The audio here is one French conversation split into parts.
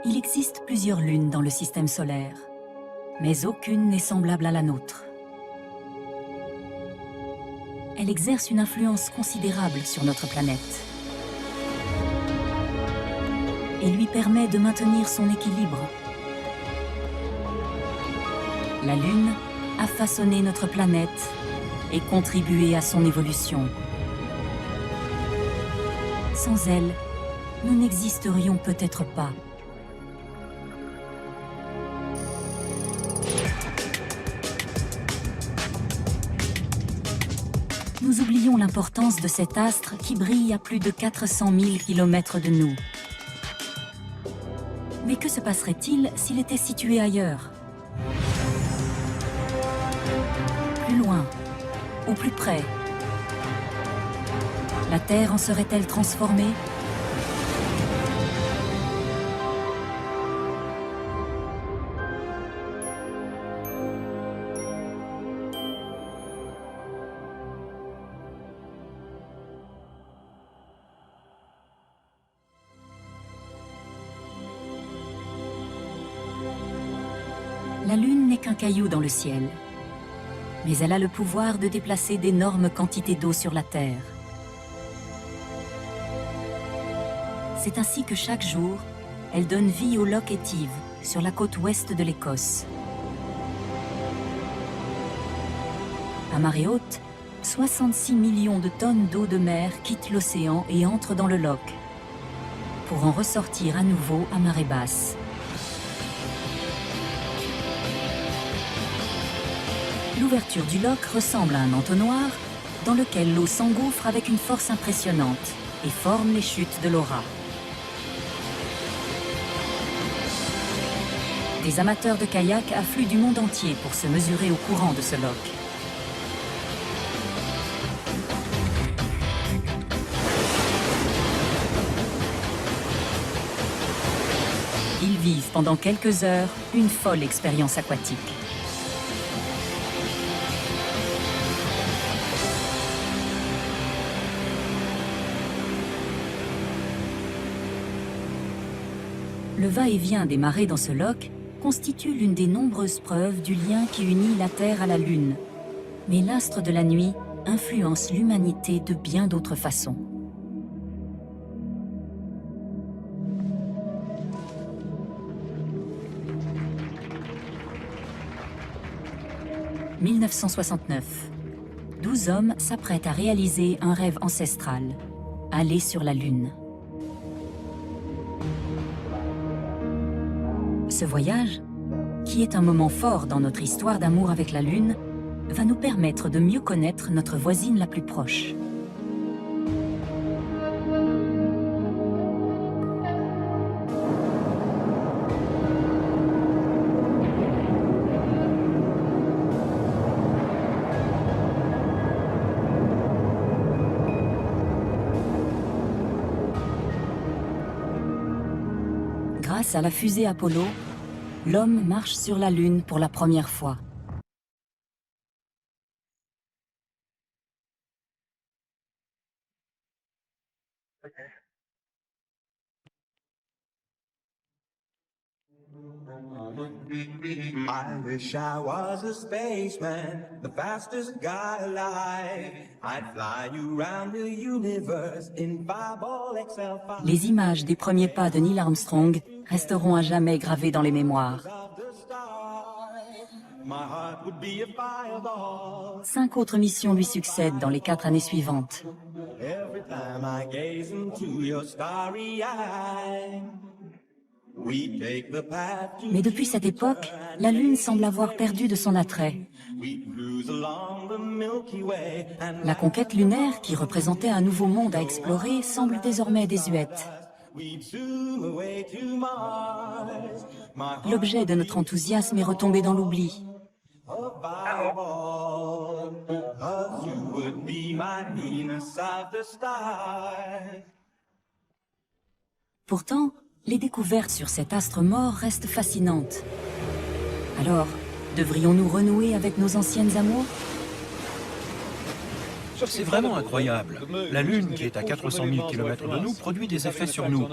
Il existe plusieurs lunes dans le système solaire, mais aucune n'est semblable à la nôtre. Elle exerce une influence considérable sur notre planète et lui permet de maintenir son équilibre. La Lune a façonné notre planète et contribué à son évolution. Sans elle, nous n'existerions peut-être pas. Nous oublions l'importance de cet astre qui brille à plus de 400 000 km de nous. Mais que se passerait-il s'il était situé ailleurs? Plus loin, ou plus près? La Terre en serait-elle transformée? La Lune n'est qu'un caillou dans le ciel, mais elle a le pouvoir de déplacer d'énormes quantités d'eau sur la Terre. C'est ainsi que chaque jour, elle donne vie au Loch Etive, sur la côte ouest de l'Écosse. À marée haute, 66 millions de tonnes d'eau de mer quittent l'océan et entrent dans le loch, pour en ressortir à nouveau à marée basse. L'ouverture du loch ressemble à un entonnoir dans lequel l'eau s'engouffre avec une force impressionnante et forme les chutes de Laura. Des amateurs de kayak affluent du monde entier pour se mesurer au courant de ce loch. Ils vivent pendant quelques heures une folle expérience aquatique. Le va-et-vient des marées dans ce loch constitue l'une des nombreuses preuves du lien qui unit la Terre à la Lune. Mais l'astre de la nuit influence l'humanité de bien d'autres façons. « 1969. 12 hommes s'apprêtent à réaliser un rêve ancestral, aller sur la Lune. Ce voyage, qui est un moment fort dans notre histoire d'amour avec la Lune, va nous permettre de mieux connaître notre voisine la plus proche. Grâce à la fusée Apollo, l'homme marche sur la Lune pour la première fois. I wish I was a spaceman, the fastest guy alive. I'd fly you round the universe in Fireball XL5. Les images des premiers pas de Neil Armstrong resteront à jamais gravées dans les mémoires. 5 autres missions lui succèdent dans les 4 années suivantes. Every time I gaze into your starry eye. Mais depuis cette époque, la Lune semble avoir perdu de son attrait. La conquête lunaire, qui représentait un nouveau monde à explorer, semble désormais désuète. L'objet de notre enthousiasme est retombé dans l'oubli. Pourtant, les découvertes sur cet astre mort restent fascinantes. Alors, devrions-nous renouer avec nos anciennes amours? C'est vraiment incroyable. La Lune, qui est à 400 000 km de nous, produit des effets sur nous,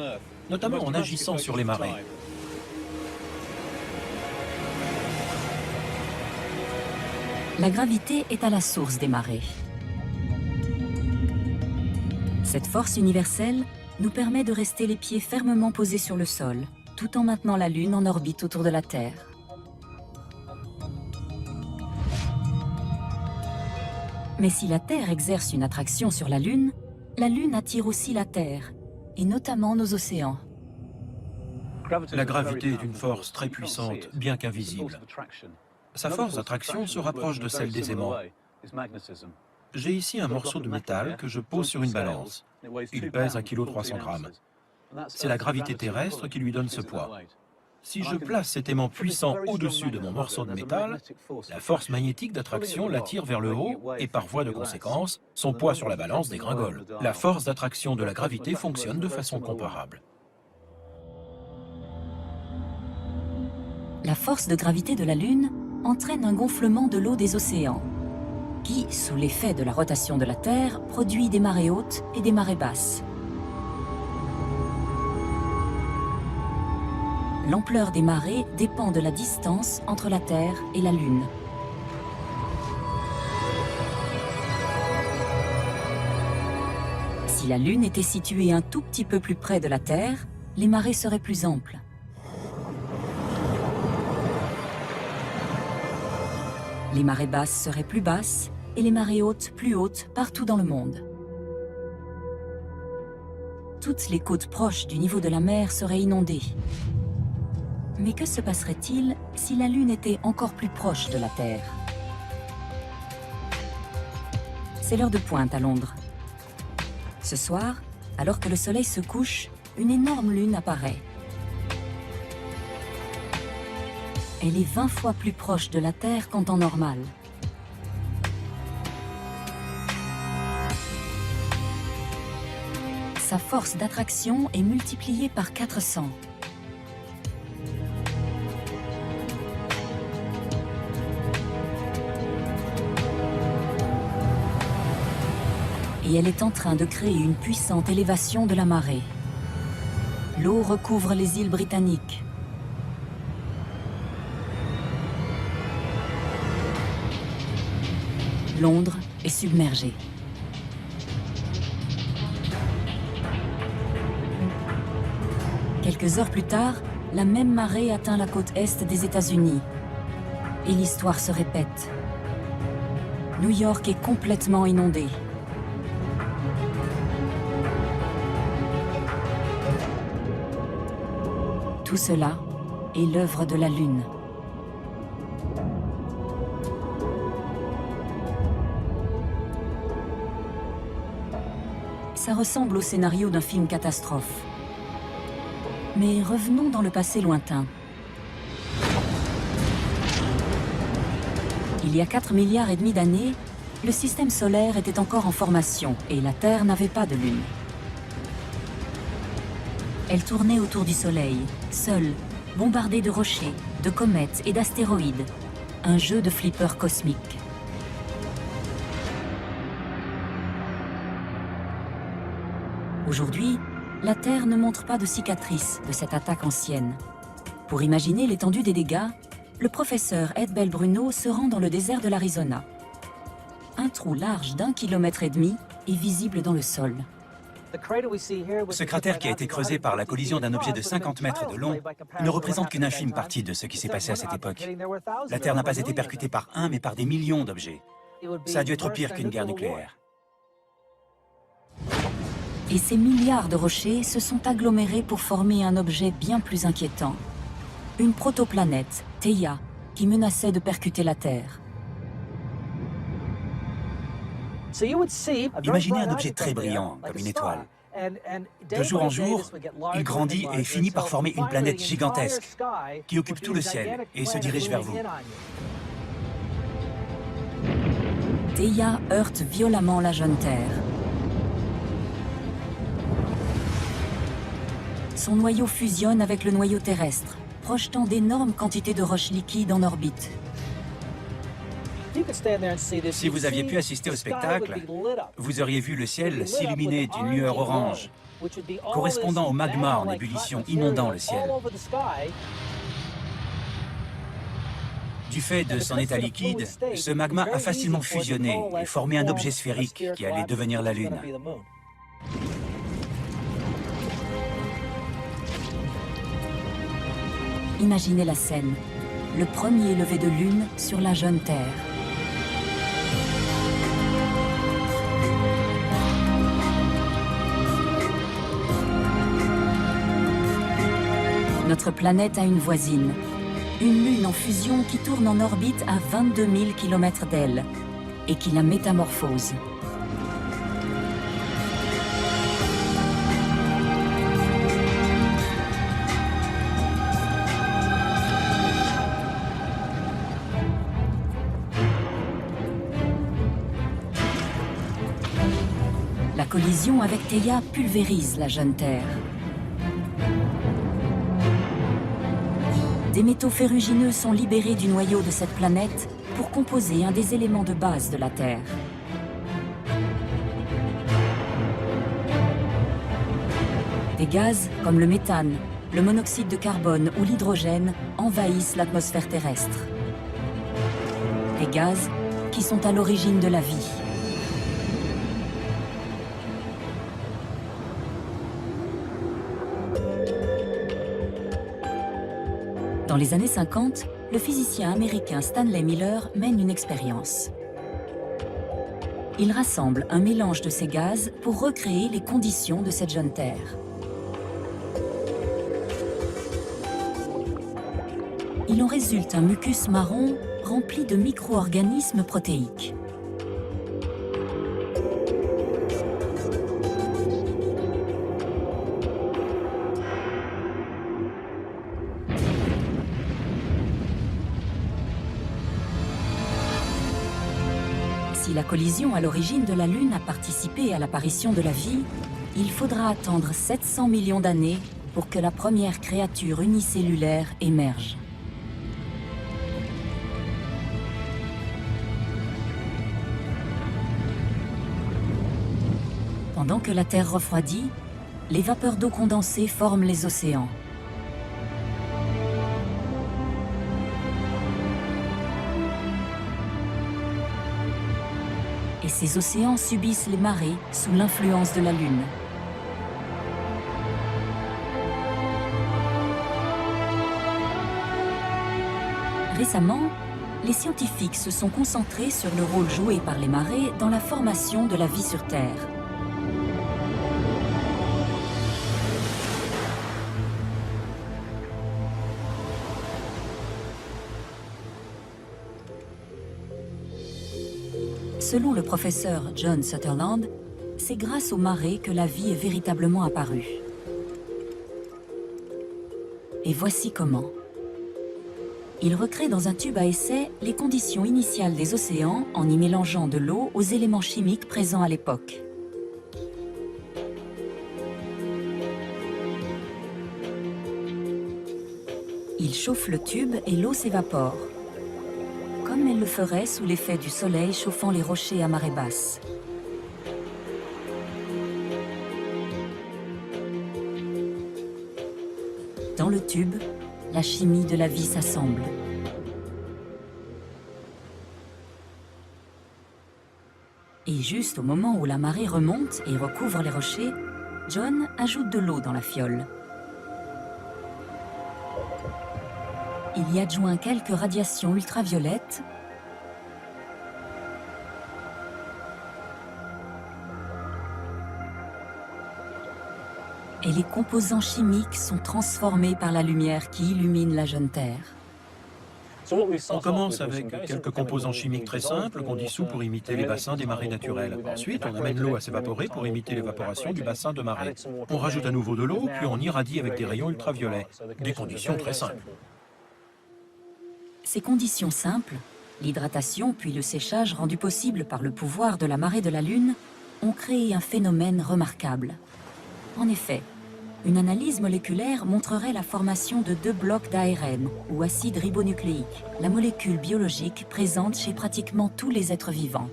notamment en agissant sur les marées. La gravité est à la source des marées. Cette force universelle nous permet de rester les pieds fermement posés sur le sol, tout en maintenant la Lune en orbite autour de la Terre. Mais si la Terre exerce une attraction sur la Lune attire aussi la Terre, et notamment nos océans. La gravité est une force très puissante, bien qu'invisible. Sa force d'attraction se rapproche de celle des aimants. J'ai ici un morceau de métal que je pose sur une balance. Il pèse 1,3 kg. C'est la gravité terrestre qui lui donne ce poids. Si je place cet aimant puissant au-dessus de mon morceau de métal, la force magnétique d'attraction l'attire vers le haut et par voie de conséquence, son poids sur la balance dégringole. La force d'attraction de la gravité fonctionne de façon comparable. La force de gravité de la Lune entraîne un gonflement de l'eau des océans, qui, sous l'effet de la rotation de la Terre, produit des marées hautes et des marées basses. L'ampleur des marées dépend de la distance entre la Terre et la Lune. Si la Lune était située un tout petit peu plus près de la Terre, les marées seraient plus amples. Les marées basses seraient plus basses et les marées hautes plus hautes partout dans le monde. Toutes les côtes proches du niveau de la mer seraient inondées. Mais que se passerait-il si la Lune était encore plus proche de la Terre? C'est l'heure de pointe à Londres. Ce soir, alors que le soleil se couche, une énorme lune apparaît. Elle est 20 fois plus proche de la Terre qu'en temps normal. Sa force d'attraction est multipliée par 400. Et elle est en train de créer une puissante élévation de la marée. L'eau recouvre les îles britanniques. Londres est submergée. Quelques heures plus tard, la même marée atteint la côte est des États-Unis. Et l'histoire se répète. New York est complètement inondée. Tout cela est l'œuvre de la Lune. Ça ressemble au scénario d'un film catastrophe. Mais revenons dans le passé lointain. Il y a 4,5 milliards d'années, le système solaire était encore en formation et la Terre n'avait pas de Lune. Elle tournait autour du Soleil, seule, bombardée de rochers, de comètes et d'astéroïdes. Un jeu de flipper cosmique. Aujourd'hui, la Terre ne montre pas de cicatrices de cette attaque ancienne. Pour imaginer l'étendue des dégâts, le professeur Ed Bell Bruno se rend dans le désert de l'Arizona. Un trou large d'1,5 km est visible dans le sol. Ce cratère qui a été creusé par la collision d'un objet de 50 mètres de long ne représente qu'une infime partie de ce qui s'est passé à cette époque. La Terre n'a pas été percutée par un, mais par des millions d'objets. Ça a dû être pire qu'une guerre nucléaire. Et ces milliards de rochers se sont agglomérés pour former un objet bien plus inquiétant. Une protoplanète, Theia, qui menaçait de percuter la Terre. Imaginez un objet très brillant, comme une étoile. De jour en jour, il grandit et finit par former une planète gigantesque qui occupe tout le ciel et se dirige vers vous. Theia heurte violemment la jeune Terre. Son noyau fusionne avec le noyau terrestre, projetant d'énormes quantités de roches liquides en orbite. Si vous aviez pu assister au spectacle, vous auriez vu le ciel s'illuminer d'une lueur orange, correspondant au magma en ébullition inondant le ciel. Du fait de son état liquide, ce magma a facilement fusionné et formé un objet sphérique qui allait devenir la Lune. Imaginez la scène, le premier lever de lune sur la jeune Terre. Notre planète a une voisine, une lune en fusion qui tourne en orbite à 22 000 km d'elle et qui la métamorphose. La collision avec Theia pulvérise la jeune Terre. Des métaux ferrugineux sont libérés du noyau de cette planète pour composer un des éléments de base de la Terre. Des gaz comme le méthane, le monoxyde de carbone ou l'hydrogène envahissent l'atmosphère terrestre. Des gaz qui sont à l'origine de la vie. Dans les années 50, le physicien américain Stanley Miller mène une expérience. Il rassemble un mélange de ces gaz pour recréer les conditions de cette jeune Terre. Il en résulte un mucus marron rempli de micro-organismes protéiques. Si la collision à l'origine de la Lune a participé à l'apparition de la vie, il faudra attendre 700 millions d'années pour que la première créature unicellulaire émerge. Pendant que la Terre refroidit, les vapeurs d'eau condensée forment les océans. Et ces océans subissent les marées sous l'influence de la Lune. Récemment, les scientifiques se sont concentrés sur le rôle joué par les marées dans la formation de la vie sur Terre. Selon le professeur John Sutherland, c'est grâce aux marées que la vie est véritablement apparue. Et voici comment. Il recrée dans un tube à essai les conditions initiales des océans en y mélangeant de l'eau aux éléments chimiques présents à l'époque. Il chauffe le tube et l'eau s'évapore, comme elle le ferait sous l'effet du soleil chauffant les rochers à marée basse. Dans le tube, la chimie de la vie s'assemble. Et juste au moment où la marée remonte et recouvre les rochers, John ajoute de l'eau dans la fiole. Il y adjoint quelques radiations ultraviolettes et les composants chimiques sont transformés par la lumière qui illumine la jeune Terre. On commence avec quelques composants chimiques très simples qu'on dissout pour imiter les bassins des marées naturelles. Ensuite, on amène l'eau à s'évaporer pour imiter l'évaporation du bassin de marée. On rajoute à nouveau de l'eau, puis on irradie avec des rayons ultraviolets. Des conditions très simples. Ces conditions simples, l'hydratation puis le séchage rendus possibles par le pouvoir de la marée de la Lune, ont créé un phénomène remarquable. En effet, une analyse moléculaire montrerait la formation de 2 blocs d'ARN, ou acide ribonucléique, la molécule biologique présente chez pratiquement tous les êtres vivants.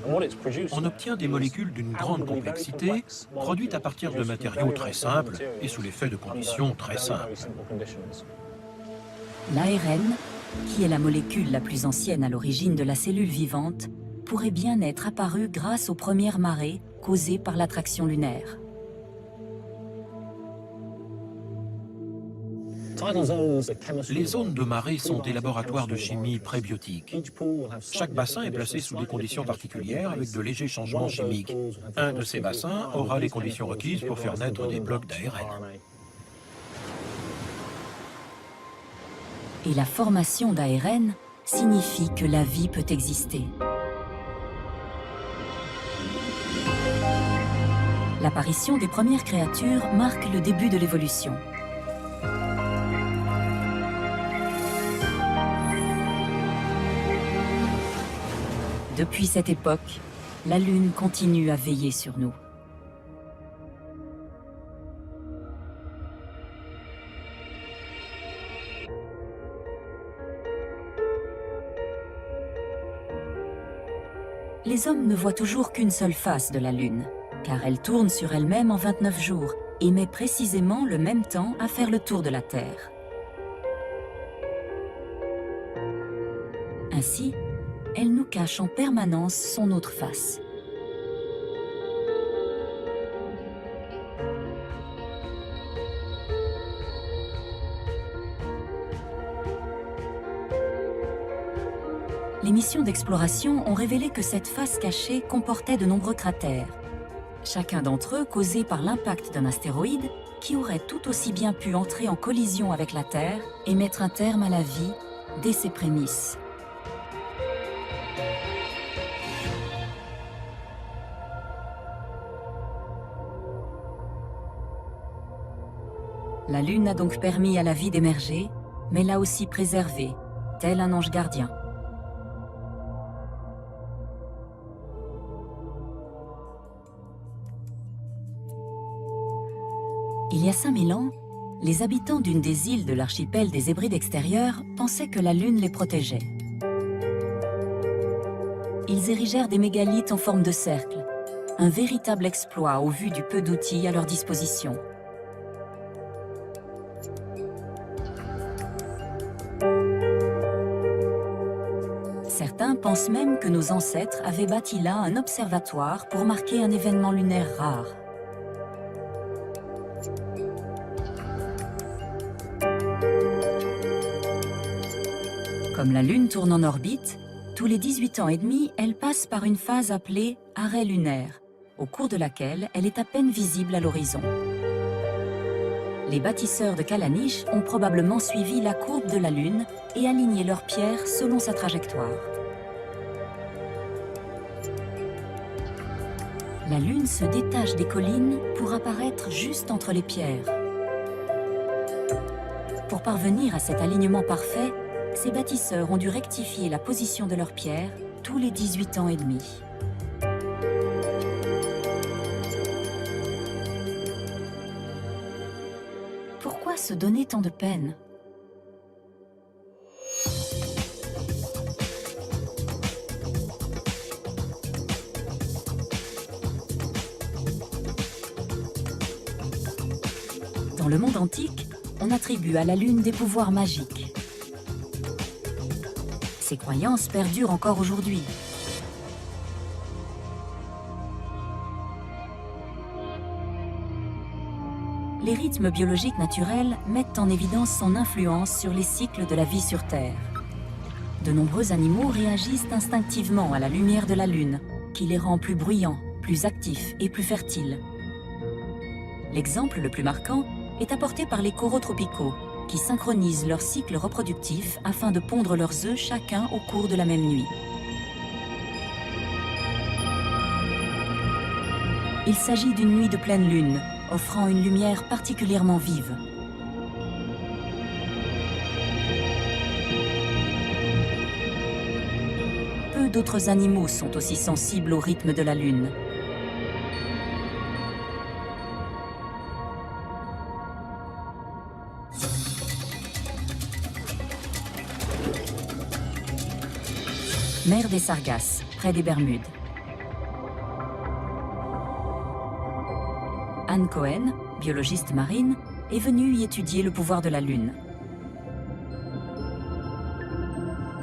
On obtient des molécules d'une grande complexité, produites à partir de matériaux très simples et sous l'effet de conditions très simples. L'ARN qui est la molécule la plus ancienne à l'origine de la cellule vivante, pourrait bien être apparue grâce aux premières marées causées par l'attraction lunaire. Les zones de marée sont des laboratoires de chimie prébiotique. Chaque bassin est placé sous des conditions particulières avec de légers changements chimiques. Un de ces bassins aura les conditions requises pour faire naître des blocs d'ARN. Et la formation d'ARN signifie que la vie peut exister. L'apparition des premières créatures marque le début de l'évolution. Depuis cette époque, la Lune continue à veiller sur nous. Les hommes ne voient toujours qu'une seule face de la Lune, car elle tourne sur elle-même en 29 jours et met précisément le même temps à faire le tour de la Terre. Ainsi, elle nous cache en permanence son autre face. Les missions d'exploration ont révélé que cette face cachée comportait de nombreux cratères, chacun d'entre eux causé par l'impact d'un astéroïde qui aurait tout aussi bien pu entrer en collision avec la Terre et mettre un terme à la vie dès ses prémices. La Lune a donc permis à la vie d'émerger, mais l'a aussi préservée, tel un ange gardien. Il y a 5000 ans, les habitants d'une des îles de l'archipel des Hébrides extérieurs pensaient que la Lune les protégeait. Ils érigèrent des mégalithes en forme de cercle, un véritable exploit au vu du peu d'outils à leur disposition. Certains pensent même que nos ancêtres avaient bâti là un observatoire pour marquer un événement lunaire rare. Comme la Lune tourne en orbite, tous les 18 ans et demi, elle passe par une phase appelée arrêt lunaire, au cours de laquelle elle est à peine visible à l'horizon. Les bâtisseurs de Calaniche ont probablement suivi la courbe de la Lune et aligné leurs pierres selon sa trajectoire. La Lune se détache des collines pour apparaître juste entre les pierres. Pour parvenir à cet alignement parfait, ces bâtisseurs ont dû rectifier la position de leurs pierres tous les 18 ans et demi. Pourquoi se donner tant de peine ? Dans le monde antique, on attribue à la Lune des pouvoirs magiques. Ces croyances perdurent encore aujourd'hui. Les rythmes biologiques naturels mettent en évidence son influence sur les cycles de la vie sur Terre. De nombreux animaux réagissent instinctivement à la lumière de la Lune, qui les rend plus bruyants, plus actifs et plus fertiles. L'exemple le plus marquant est apporté par les coraux tropicaux, qui synchronisent leur cycle reproductif afin de pondre leurs œufs chacun au cours de la même nuit. Il s'agit d'une nuit de pleine lune, offrant une lumière particulièrement vive. Peu d'autres animaux sont aussi sensibles au rythme de la lune. Mer des Sargasses, près des Bermudes. Anne Cohen, biologiste marine, est venue y étudier le pouvoir de la Lune.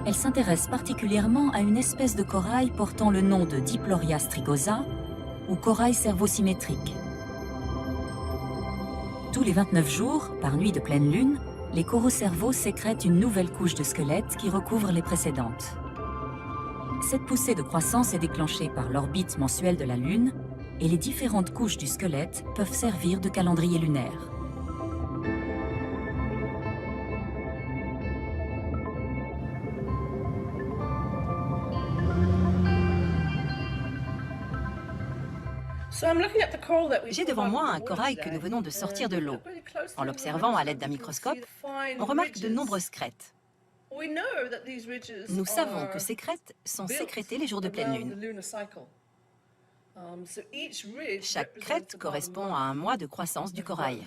Elle s'intéresse particulièrement à une espèce de corail portant le nom de Diploria strigosa ou corail cerveau-symétrique. Tous les 29 jours, par nuit de pleine lune, les coraux-cerveaux sécrètent une nouvelle couche de squelette qui recouvre les précédentes. Cette poussée de croissance est déclenchée par l'orbite mensuelle de la Lune et les différentes couches du squelette peuvent servir de calendrier lunaire. J'ai devant moi un corail que nous venons de sortir de l'eau. En l'observant à l'aide d'un microscope, on remarque de nombreuses crêtes. Nous savons que ces crêtes sont sécrétées les jours de pleine lune. Chaque crête correspond à un mois de croissance du corail.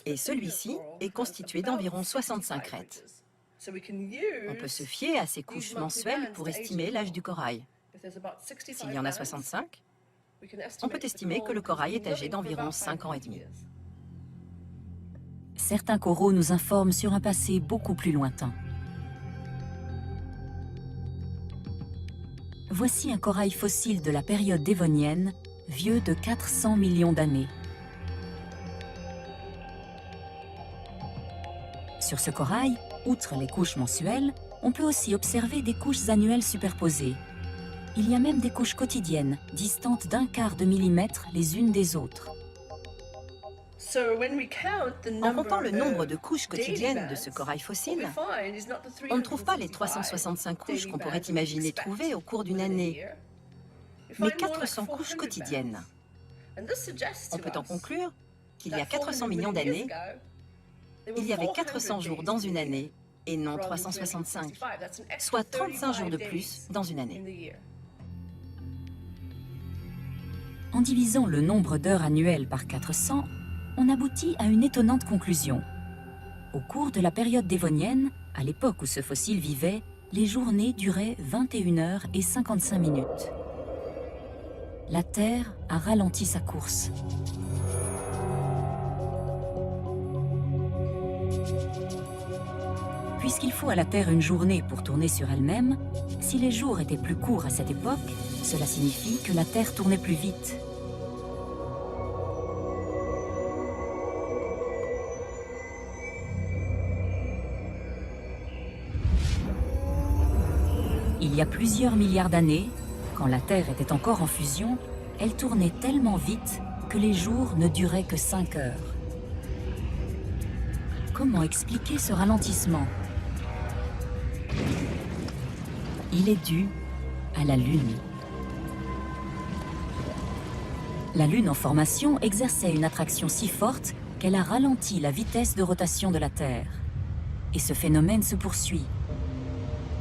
Et celui-ci est constitué d'environ 65 crêtes. On peut se fier à ces couches mensuelles pour estimer l'âge du corail. S'il y en a 65, on peut estimer que le corail est âgé d'environ 5 ans et demi. Certains coraux nous informent sur un passé beaucoup plus lointain. Voici un corail fossile de la période dévonienne, vieux de 400 millions d'années. Sur ce corail, outre les couches mensuelles, on peut aussi observer des couches annuelles superposées. Il y a même des couches quotidiennes, distantes d'1/4 de millimètre les unes des autres. En comptant le nombre de couches quotidiennes de ce corail fossile, on ne trouve pas les 365 couches qu'on pourrait imaginer trouver au cours d'une année, mais 400 couches quotidiennes. On peut en conclure qu'il y a 400 millions d'années, il y avait 400 jours dans une année et non 365, soit 35 jours de plus dans une année. En divisant le nombre d'heures annuelles par 400, on aboutit à une étonnante conclusion. Au cours de la période dévonienne, à l'époque où ce fossile vivait, les journées duraient 21 heures et 55 minutes. La Terre a ralenti sa course. Puisqu'il faut à la Terre une journée pour tourner sur elle-même, si les jours étaient plus courts à cette époque, cela signifie que la Terre tournait plus vite. Il y a plusieurs milliards d'années, quand la Terre était encore en fusion, elle tournait tellement vite que les jours ne duraient que 5 heures. Comment expliquer ce ralentissement? Il est dû à la Lune. La Lune en formation exerçait une attraction si forte qu'elle a ralenti la vitesse de rotation de la Terre. Et ce phénomène se poursuit.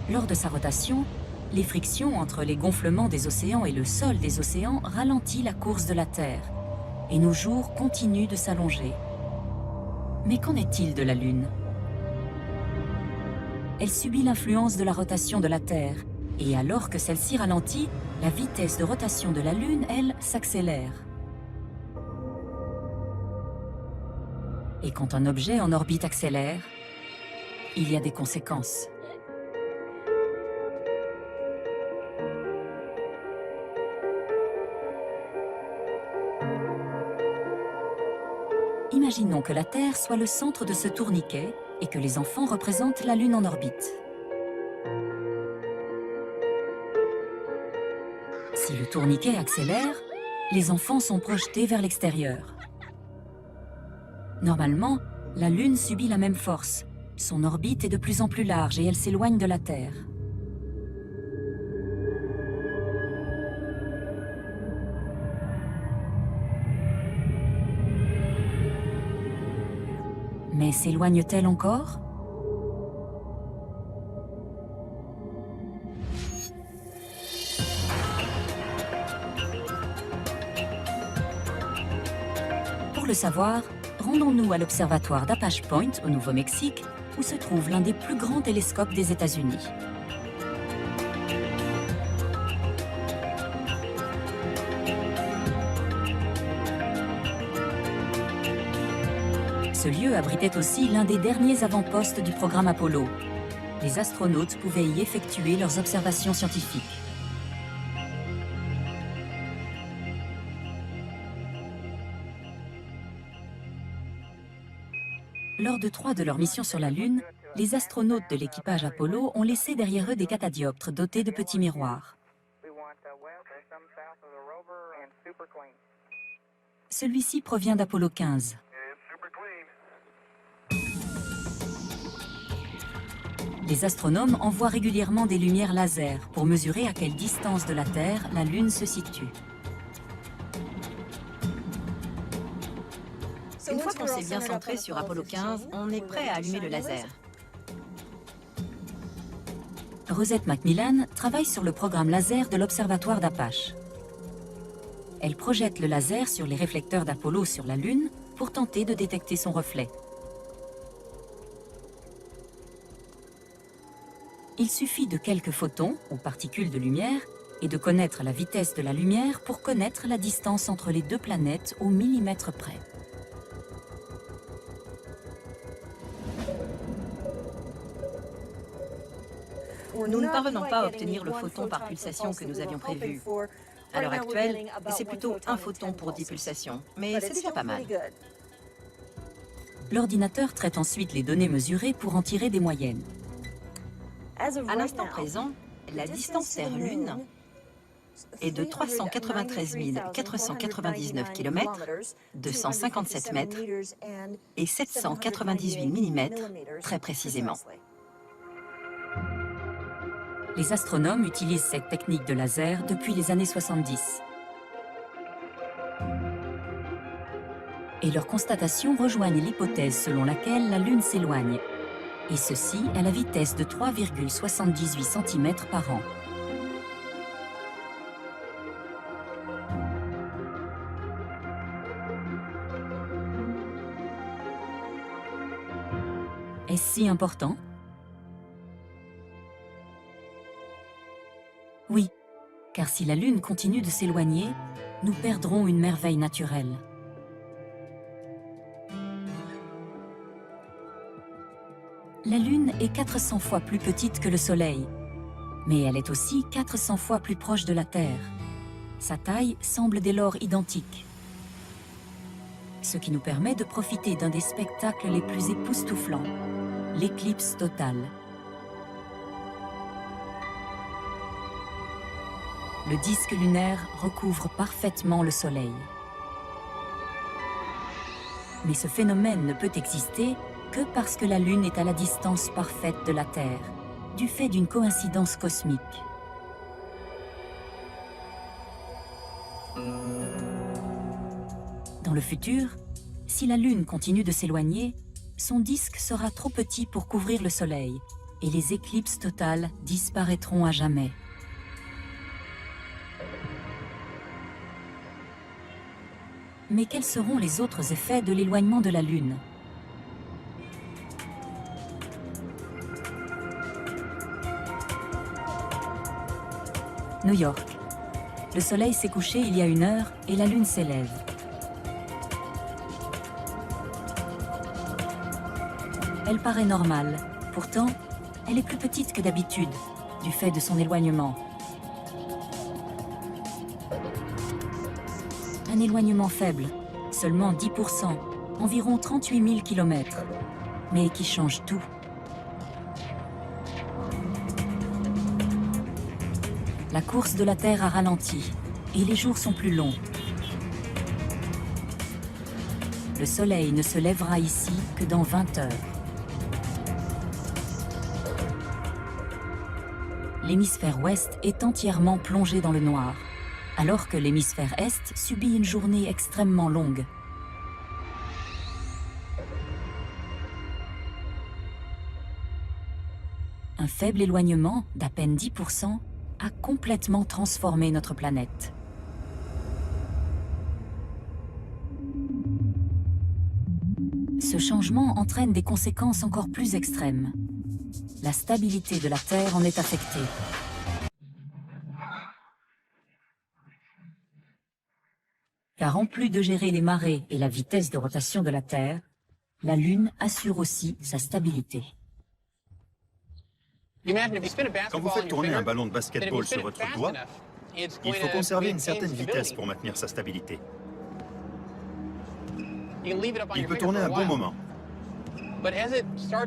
Lors de sa rotation, les frictions entre les gonflements des océans et le sol des océans ralentit la course de la Terre, et nos jours continuent de s'allonger. Mais qu'en est-il de la Lune? Elle subit l'influence de la rotation de la Terre, et alors que celle-ci ralentit, la vitesse de rotation de la Lune, elle, s'accélère. Et quand un objet en orbite accélère, il y a des conséquences. Imaginons que la Terre soit le centre de ce tourniquet et que les enfants représentent la Lune en orbite. Si le tourniquet accélère, les enfants sont projetés vers l'extérieur. Normalement, la Lune subit la même force. Son orbite est de plus en plus large et elle s'éloigne de la Terre. Mais s'éloigne-t-elle encore? Pour le savoir, rendons-nous à l'observatoire d'Apache Point au Nouveau-Mexique, où se trouve l'un des plus grands télescopes des États-Unis. Ce lieu abritait aussi l'un des derniers avant-postes du programme Apollo. Les astronautes pouvaient y effectuer leurs observations scientifiques. Lors de 3 de leurs missions sur la Lune, les astronautes de l'équipage Apollo ont laissé derrière eux des catadioptres dotés de petits miroirs. Celui-ci provient d'Apollo 15. Les astronomes envoient régulièrement des lumières laser pour mesurer à quelle distance de la Terre la Lune se situe. Une fois qu'on s'est bien centré sur Apollo 15, on est prêt à allumer le laser. Rosette Macmillan travaille sur le programme laser de l'observatoire d'Apache. Elle projette le laser sur les réflecteurs d'Apollo sur la Lune pour tenter de détecter son reflet. Il suffit de quelques photons ou particules de lumière et de connaître la vitesse de la lumière pour connaître la distance entre les deux planètes au millimètre près. Nous ne parvenons pas à obtenir le photon par pulsation que nous avions prévu. À l'heure actuelle, c'est plutôt un photon pour 10 pulsations, mais c'est déjà pas mal. L'ordinateur traite ensuite les données mesurées pour en tirer des moyennes. À l'instant présent, la distance Terre-Lune est de 393 499 km, 257 mètres et 798 mm, très précisément. Les astronomes utilisent cette technique de laser depuis les années 70. Et leurs constatations rejoignent l'hypothèse selon laquelle la Lune s'éloigne, et ceci à la vitesse de 3,78 cm par an. Est-ce si important ? Oui, car si la Lune continue de s'éloigner, nous perdrons une merveille naturelle. La Lune est 400 fois plus petite que le Soleil, mais elle est aussi 400 fois plus proche de la Terre. Sa taille semble dès lors identique, ce qui nous permet de profiter d'un des spectacles les plus époustouflants, l'éclipse totale. Le disque lunaire recouvre parfaitement le Soleil. Mais ce phénomène ne peut exister que parce que la Lune est à la distance parfaite de la Terre, du fait d'une coïncidence cosmique. Dans le futur, si la Lune continue de s'éloigner, son disque sera trop petit pour couvrir le Soleil et les éclipses totales disparaîtront à jamais. Mais quels seront les autres effets de l'éloignement de la Lune ? New York. Le Soleil s'est couché il y a 1 heure et la Lune s'élève. Elle paraît normale. Pourtant, elle est plus petite que d'habitude, du fait de son éloignement. Un éloignement faible, seulement 10%, environ 38 000 km, mais qui change tout. La course de la Terre a ralenti, et les jours sont plus longs. Le Soleil ne se lèvera ici que dans 20 heures. L'hémisphère ouest est entièrement plongé dans le noir, alors que l'hémisphère est subit une journée extrêmement longue. Un faible éloignement, d'à peine 10%, a complètement transformé notre planète. Ce changement entraîne des conséquences encore plus extrêmes. La stabilité de la Terre en est affectée. Car en plus de gérer les marées et la vitesse de rotation de la Terre, la Lune assure aussi sa stabilité. Quand vous faites tourner un ballon de basketball sur votre doigt, il faut conserver une certaine vitesse pour maintenir sa stabilité. Il peut tourner un bon moment,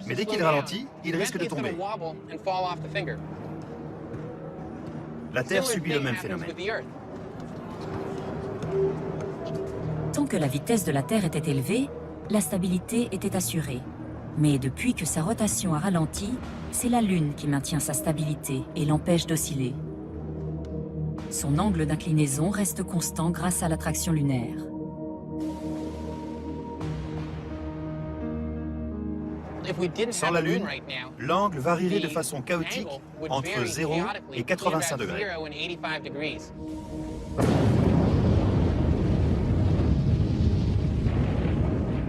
mais dès qu'il ralentit, il risque de tomber. La Terre subit le même phénomène. Tant que la vitesse de la Terre était élevée, la stabilité était assurée. Mais depuis que sa rotation a ralenti, c'est la Lune qui maintient sa stabilité et l'empêche d'osciller. Son angle d'inclinaison reste constant grâce à l'attraction lunaire. Sans la Lune, l'angle varierait de façon chaotique entre 0 et 85 degrés.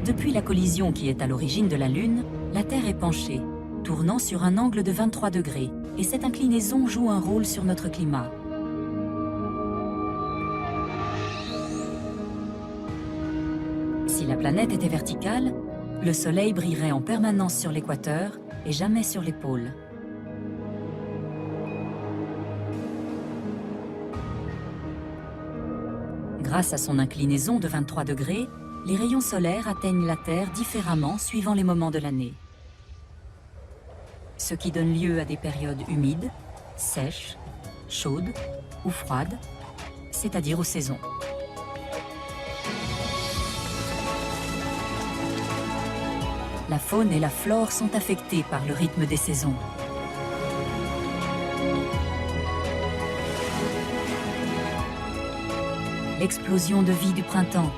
Depuis la collision qui est à l'origine de la Lune, la Terre est penchée, tournant sur un angle de 23 degrés, et cette inclinaison joue un rôle sur notre climat. Si la planète était verticale, le Soleil brillerait en permanence sur l'équateur et jamais sur les pôles. Grâce à son inclinaison de 23 degrés, les rayons solaires atteignent la Terre différemment suivant les moments de l'année. Ce qui donne lieu à des périodes humides, sèches, chaudes ou froides, c'est-à-dire aux saisons. La faune et la flore sont affectées par le rythme des saisons. L'explosion de vie du printemps,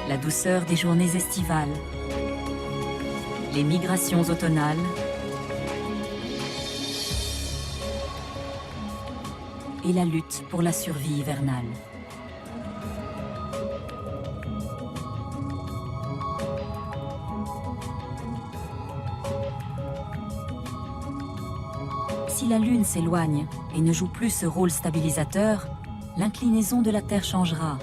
la douceur des journées estivales, les migrations automnales et la lutte pour la survie hivernale. Si la Lune s'éloigne et ne joue plus ce rôle stabilisateur, l'inclinaison de la Terre changera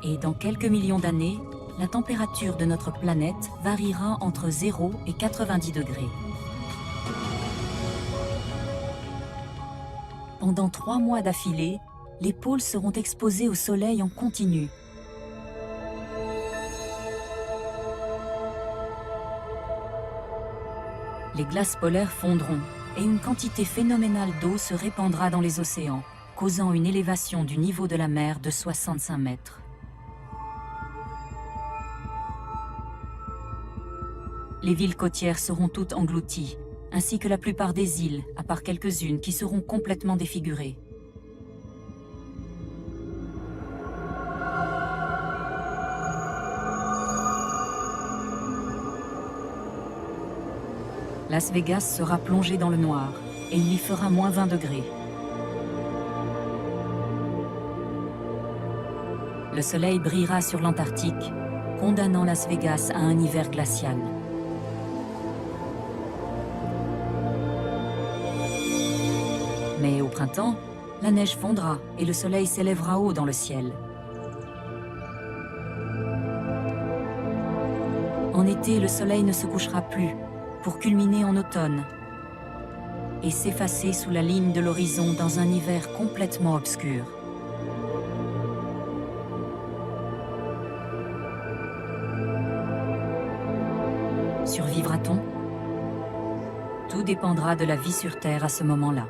et dans quelques millions d'années, la température de notre planète variera entre 0 et 90 degrés. Pendant 3 mois d'affilée, les pôles seront exposés au soleil en continu. Les glaces polaires fondront et une quantité phénoménale d'eau se répandra dans les océans, causant une élévation du niveau de la mer de 65 mètres. Les villes côtières seront toutes englouties, ainsi que la plupart des îles, à part quelques-unes qui seront complètement défigurées. Las Vegas sera plongé dans le noir et il y fera moins 20 degrés. Le soleil brillera sur l'Antarctique, condamnant Las Vegas à un hiver glacial. Mais au printemps, la neige fondra et le soleil s'élèvera haut dans le ciel. En été, le soleil ne se couchera plus, pour culminer en automne et s'effacer sous la ligne de l'horizon dans un hiver complètement obscur. Survivra-t-on? Tout dépendra de la vie sur Terre à ce moment-là.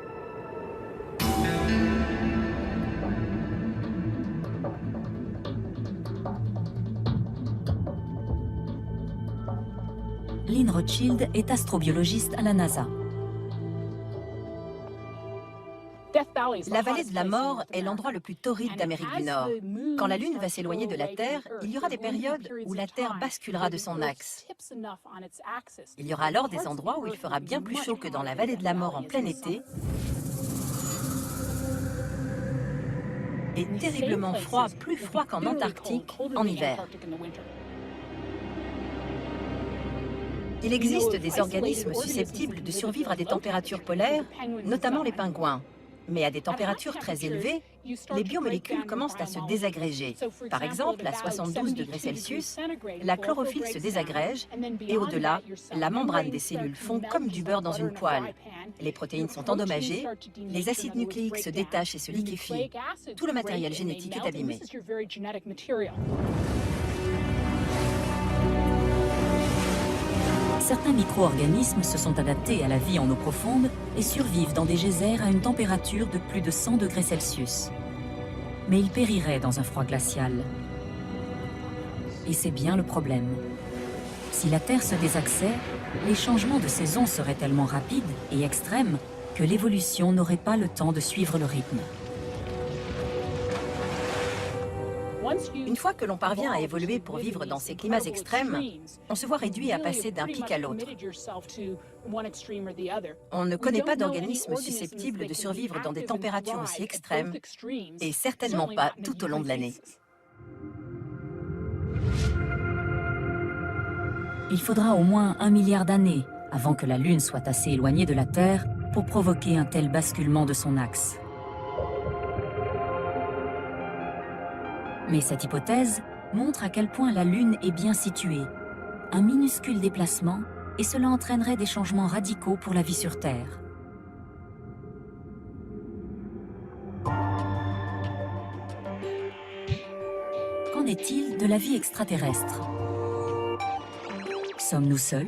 Lynn Rothschild est astrobiologiste à la NASA. La vallée de la mort est l'endroit le plus torride d'Amérique du Nord. Quand la Lune va s'éloigner de la Terre, il y aura des périodes où la Terre basculera de son axe. Il y aura alors des endroits où il fera bien plus chaud que dans la vallée de la mort en plein été et terriblement froid, plus froid qu'en Antarctique en hiver. Il existe des organismes susceptibles de survivre à des températures polaires, notamment les pingouins. Mais à des températures très élevées, les biomolécules commencent à se désagréger. Par exemple, à 72 degrés Celsius, la chlorophylle se désagrège et au-delà, la membrane des cellules fond comme du beurre dans une poêle. Les protéines sont endommagées, les acides nucléiques se détachent et se liquéfient. Tout le matériel génétique est abîmé. Certains micro-organismes se sont adaptés à la vie en eau profonde et survivent dans des geysers à une température de plus de 100 degrés Celsius. Mais ils périraient dans un froid glacial. Et c'est bien le problème. Si la Terre se désaxait, les changements de saison seraient tellement rapides et extrêmes que l'évolution n'aurait pas le temps de suivre le rythme. Une fois que l'on parvient à évoluer pour vivre dans ces climats extrêmes, on se voit réduit à passer d'un pic à l'autre. On ne connaît pas d'organisme susceptible de survivre dans des températures aussi extrêmes, et certainement pas tout au long de l'année. Il faudra au moins 1 milliard d'années avant que la Lune soit assez éloignée de la Terre pour provoquer un tel basculement de son axe. Mais cette hypothèse montre à quel point la Lune est bien située. Un minuscule déplacement et cela entraînerait des changements radicaux pour la vie sur Terre. Qu'en est-il de la vie extraterrestre? Sommes-nous seuls?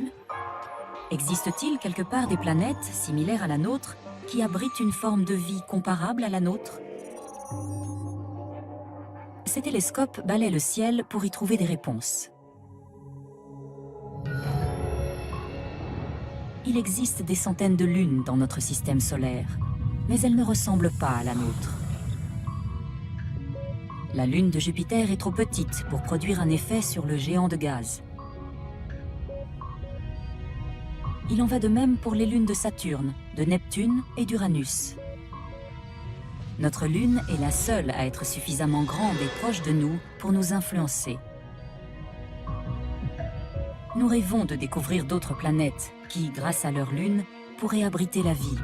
Existe-t-il quelque part des planètes similaires à la nôtre qui abritent une forme de vie comparable à la nôtre? Ces télescopes balaient le ciel pour y trouver des réponses. Il existe des centaines de lunes dans notre système solaire, mais elles ne ressemblent pas à la nôtre. La lune de Jupiter est trop petite pour produire un effet sur le géant de gaz. Il en va de même pour les lunes de Saturne, de Neptune et d'Uranus. Notre Lune est la seule à être suffisamment grande et proche de nous pour nous influencer. Nous rêvons de découvrir d'autres planètes qui, grâce à leur Lune, pourraient abriter la vie.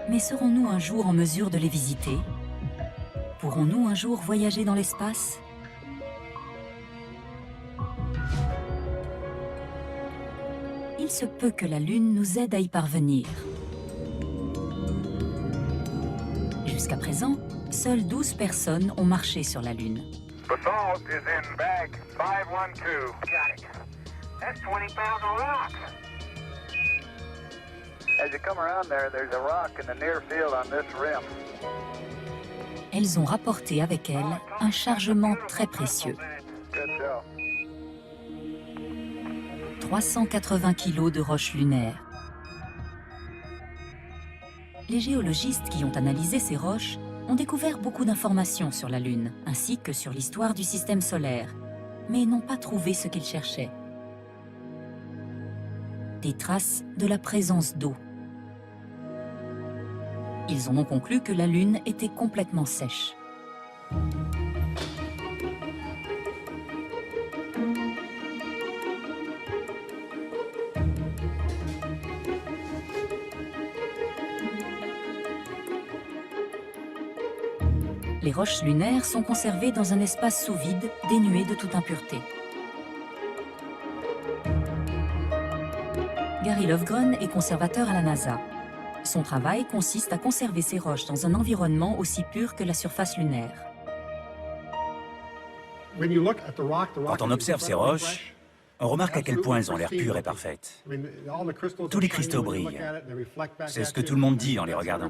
Mais serons-nous un jour en mesure de les visiter? Pourrons-nous un jour voyager dans l'espace? Il se peut que la Lune nous aide à y parvenir. Jusqu'à présent, seules 12 personnes ont marché sur la Lune. Basalt is in bag 512. Got it. That's 20 pounds of rock. As you come around there, there's a rock in the near field on this rim. Elles ont rapporté avec elles un chargement très précieux. Good show. 380 kilos de roches lunaires. Les géologistes qui ont analysé ces roches ont découvert beaucoup d'informations sur la Lune, ainsi que sur l'histoire du système solaire, mais n'ont pas trouvé ce qu'ils cherchaient. Des traces de la présence d'eau. Ils en ont conclu que la Lune était complètement sèche. Les roches lunaires sont conservées dans un espace sous vide, dénué de toute impureté. Gary Lovegren est conservateur à la NASA. Son travail consiste à conserver ces roches dans un environnement aussi pur que la surface lunaire. Quand on observe ces roches, on remarque à quel point elles ont l'air pures et parfaites. Tous les cristaux brillent. C'est ce que tout le monde dit en les regardant.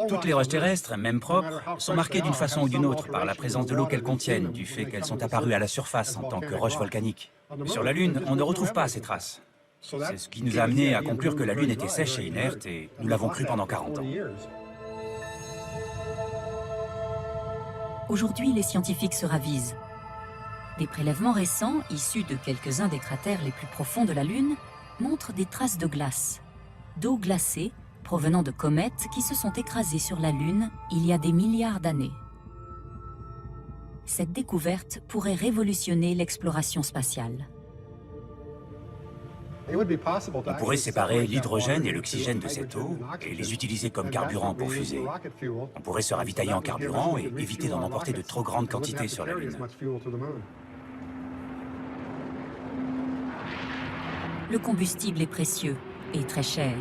Toutes les roches terrestres, même propres, sont marquées d'une façon ou d'une autre par la présence de l'eau qu'elles contiennent, du fait qu'elles sont apparues à la surface en tant que roches volcaniques. Sur la Lune, on ne retrouve pas ces traces. C'est ce qui nous a amenés à conclure que la Lune était sèche et inerte, et nous l'avons cru pendant 40 ans. Aujourd'hui, les scientifiques se ravisent. Des prélèvements récents, issus de quelques-uns des cratères les plus profonds de la Lune, montrent des traces de glace. D'eau glacée, provenant de comètes qui se sont écrasées sur la Lune il y a des milliards d'années. Cette découverte pourrait révolutionner l'exploration spatiale. On pourrait séparer l'hydrogène et l'oxygène de cette eau et les utiliser comme carburant pour fusée. On pourrait se ravitailler en carburant et éviter d'en emporter de trop grandes quantités sur la Lune. Le combustible est précieux et très cher.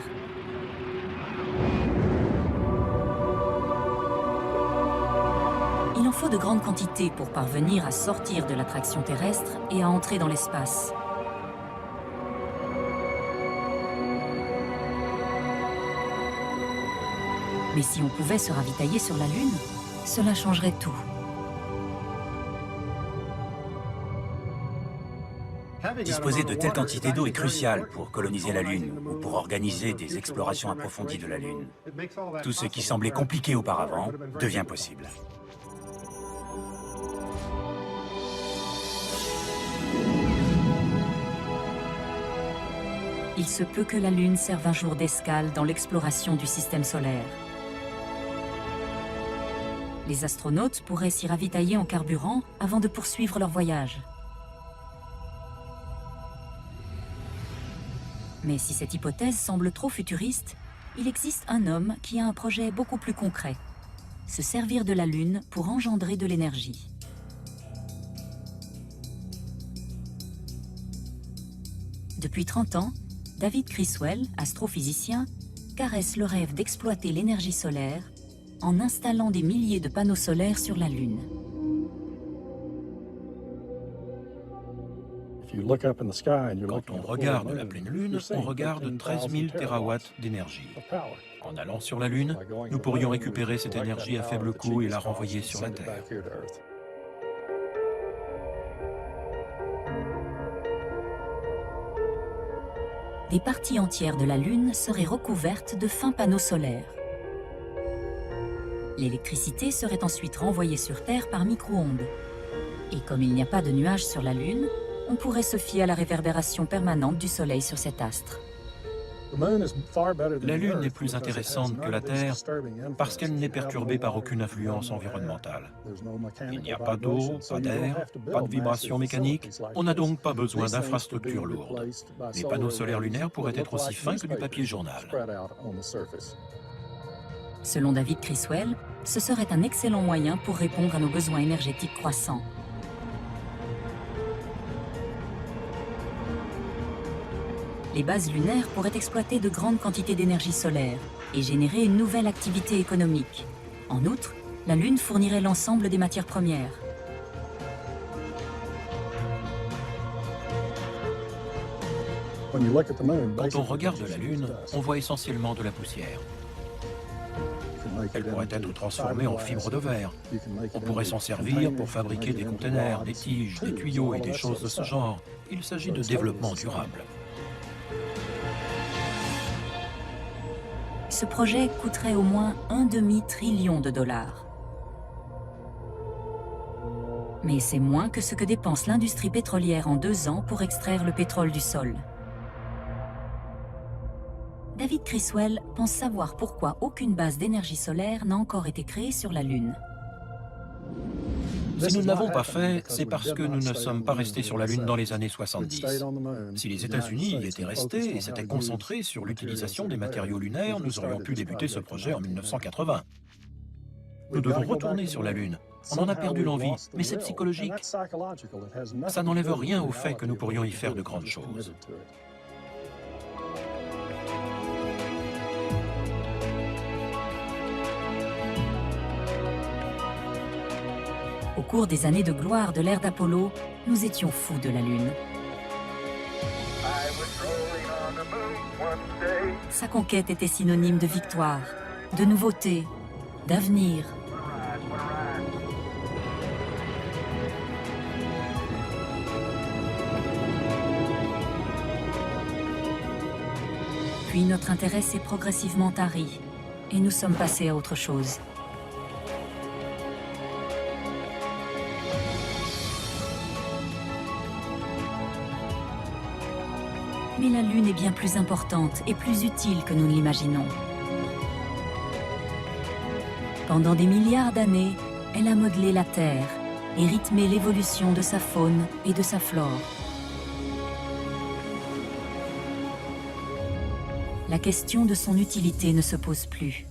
Il en faut de grandes quantités pour parvenir à sortir de l'attraction terrestre et à entrer dans l'espace. Mais si on pouvait se ravitailler sur la Lune, cela changerait tout. Disposer de telles quantités d'eau est crucial pour coloniser la Lune ou pour organiser des explorations approfondies de la Lune. Tout ce qui semblait compliqué auparavant devient possible. Il se peut que la Lune serve un jour d'escale dans l'exploration du système solaire. Les astronautes pourraient s'y ravitailler en carburant avant de poursuivre leur voyage. Mais si cette hypothèse semble trop futuriste, il existe un homme qui a un projet beaucoup plus concret. Se servir de la Lune pour engendrer de l'énergie. Depuis 30 ans, David Criswell, astrophysicien, caresse le rêve d'exploiter l'énergie solaire en installant des milliers de panneaux solaires sur la Lune. Quand on regarde la pleine Lune, on regarde 13 000 terawatts d'énergie. En allant sur la Lune, nous pourrions récupérer cette énergie à faible coût et la renvoyer sur la Terre. Des parties entières de la Lune seraient recouvertes de fins panneaux solaires. L'électricité serait ensuite renvoyée sur Terre par micro-ondes. Et comme il n'y a pas de nuages sur la Lune, on pourrait se fier à la réverbération permanente du Soleil sur cet astre. La Lune est plus intéressante que la Terre parce qu'elle n'est perturbée par aucune influence environnementale. Il n'y a pas d'eau, pas d'air, pas de vibrations mécaniques. On n'a donc pas besoin d'infrastructures lourdes. Les panneaux solaires lunaires pourraient être aussi fins que du papier journal. Selon David Criswell, ce serait un excellent moyen pour répondre à nos besoins énergétiques croissants. Les bases lunaires pourraient exploiter de grandes quantités d'énergie solaire et générer une nouvelle activité économique. En outre, la Lune fournirait l'ensemble des matières premières. Quand on regarde la Lune, on voit essentiellement de la poussière. Elle pourrait être transformée en fibre de verre. On pourrait s'en servir pour fabriquer des containers, des tiges, des tuyaux et des choses de ce genre. Il s'agit de développement durable. Ce projet coûterait au moins $1 demi-trillion. Mais c'est moins que ce que dépense l'industrie pétrolière en 2 ans pour extraire le pétrole du sol. David Criswell pense savoir pourquoi aucune base d'énergie solaire n'a encore été créée sur la Lune. Si nous ne l'avons pas fait, c'est parce que nous ne sommes pas restés sur la Lune dans les années 70. Si les États-Unis y étaient restés et s'étaient concentrés sur l'utilisation des matériaux lunaires, nous aurions pu débuter ce projet en 1980. Nous devons retourner sur la Lune. On en a perdu l'envie, mais c'est psychologique. Ça n'enlève rien au fait que nous pourrions y faire de grandes choses. Au cours des années de gloire de l'ère d'Apollo, nous étions fous de la Lune. Sa conquête était synonyme de victoire, de nouveauté, d'avenir. Puis notre intérêt s'est progressivement tari et nous sommes passés à autre chose. Mais la Lune est bien plus importante et plus utile que nous ne l'imaginons. Pendant des milliards d'années, elle a modelé la Terre et rythmé l'évolution de sa faune et de sa flore. la question de son utilité ne se pose plus.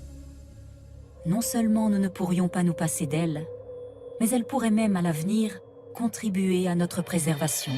Non seulement nous ne pourrions pas nous passer d'elle, mais elle pourrait même à l'avenir contribuer à notre préservation.